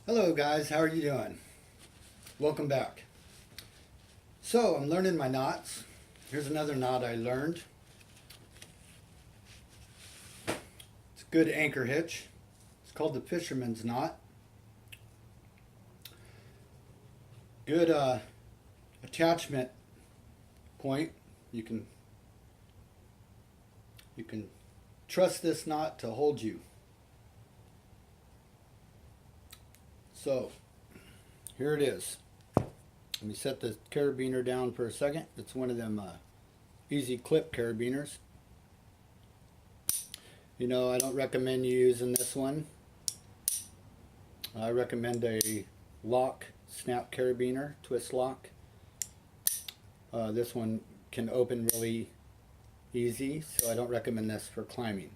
Hello guys, how are you doing? Welcome back. So I'm learning my knots. Here's another knot I learned. It's a good anchor hitch. It's called the fisherman's knot. Good attachment point. You can trust this knot to hold you. So here it is. Let me set the carabiner down for a second. It's one of them easy clip carabiners. You know, I don't recommend you using this one. I recommend a lock snap carabiner, twist lock. This one can open really easy, so I don't recommend this for climbing.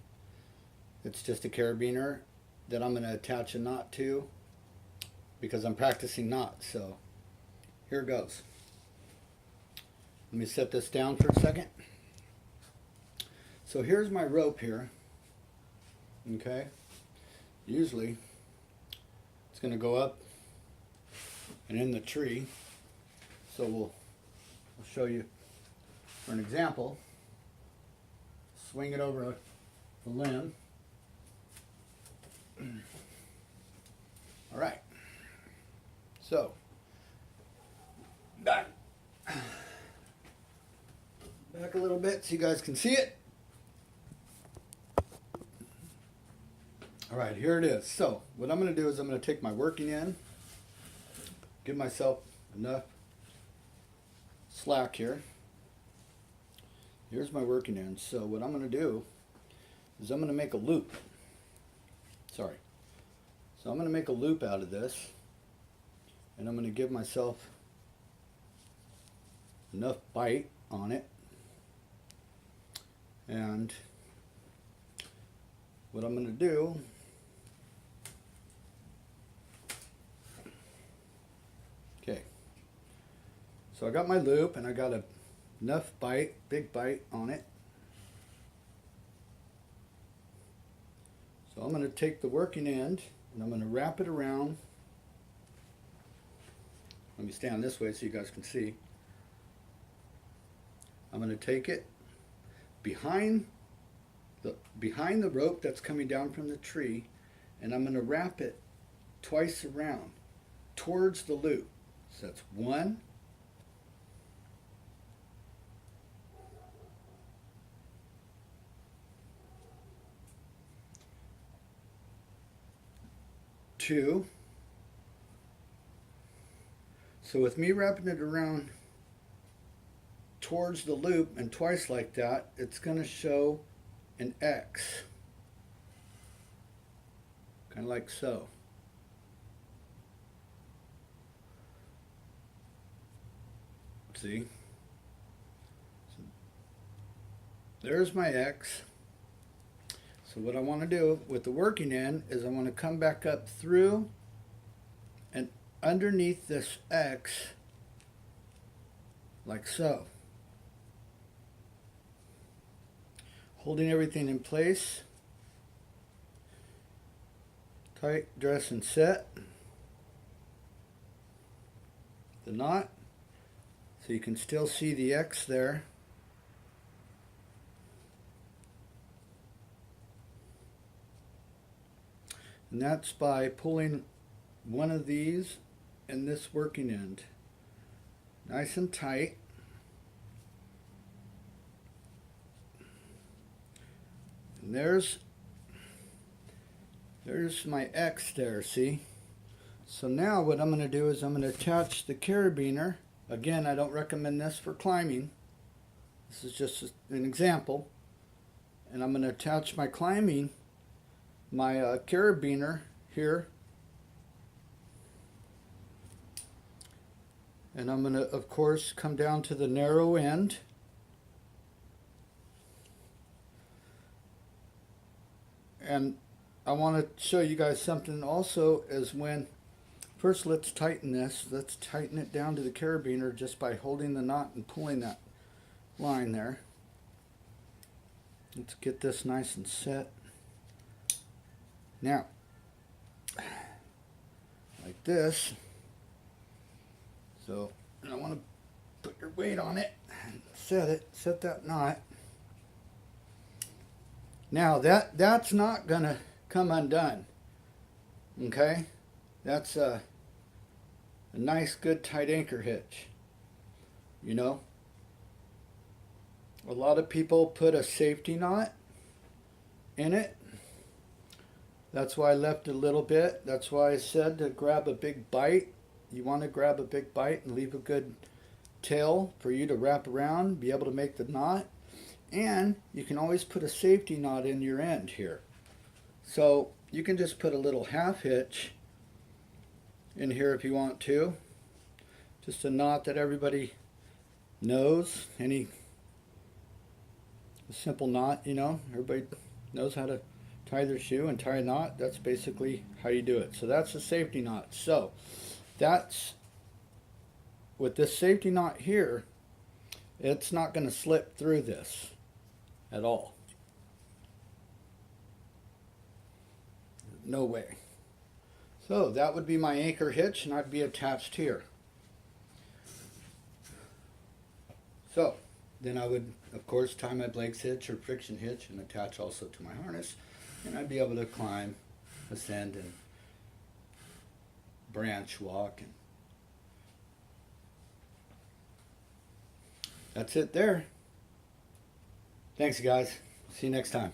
It's just a carabiner that I'm going to attach a knot to because I'm practicing knots. So here it goes. Let me set this down for a second. So here's my rope here. Okay. Usually it's going to go up and in the tree. So I'll show you for an example. Swing it over a limb. All right. So back a little bit so you guys can see it. All right, here it is. So what I'm going to do is I'm going to take my working end, give myself enough slack here. Here's my working end. So what I'm going to do is I'm going to make a loop. Sorry. So I'm going to make a loop out of this, and I'm going to give myself enough bite on it. And what I'm going to do, okay, so I got my loop and I got enough bite, big bite on it. So I'm going to take the working end and I'm going to wrap it around. Let me stand this way so you guys can see. I'm going to take it behind the rope that's coming down from the tree, and I'm going to wrap it twice around towards the loop. So that's 1, 2. So with me wrapping it around towards the loop and twice like that, it's going to show an X, kind of like so. See? So there's my X. So what I want to do with the working end is I want to come back up through and underneath this X like so. Holding everything in place. Tight, dress, and set the knot so you can still see the X there. And that's by pulling one of these and this working end nice and tight. And there's my X there, see? So now what I'm going to do is I'm going to attach the carabiner. Again, I don't recommend this for climbing. This is just an example. And I'm going to attach my carabiner here. And I'm going to, of course, come down to the narrow end. And I want to show you guys something also is when, first let's tighten this. Let's tighten it down to the carabiner just by holding the knot and pulling that line there. Let's get this nice and set. Now, I like this. So, and I want to put your weight on it and set that knot. Now that's not gonna come undone. Okay, that's a nice, good, tight anchor hitch. You know, a lot of people put a safety knot in it. That's why I left a little bit. That's why I said to grab a big bite. You want to grab a big bite and leave a good tail for you to wrap around, be able to make the knot. And you can always put a safety knot in your end here. So you can just put a little half hitch in here if you want to. Just a knot that everybody knows. A simple knot, you know. Everybody knows how to tie their shoe and tie a knot. That's basically how you do it. So that's a safety knot. So that's, with this safety knot here, it's not going to slip through this at all. No way. So that would be my anchor hitch, and I'd be attached here. So then I would, of course, tie my Blake's hitch or friction hitch and attach also to my harness, and I'd be able to climb, ascend, and branch walk. And that's it there. Thanks, guys. See you next time.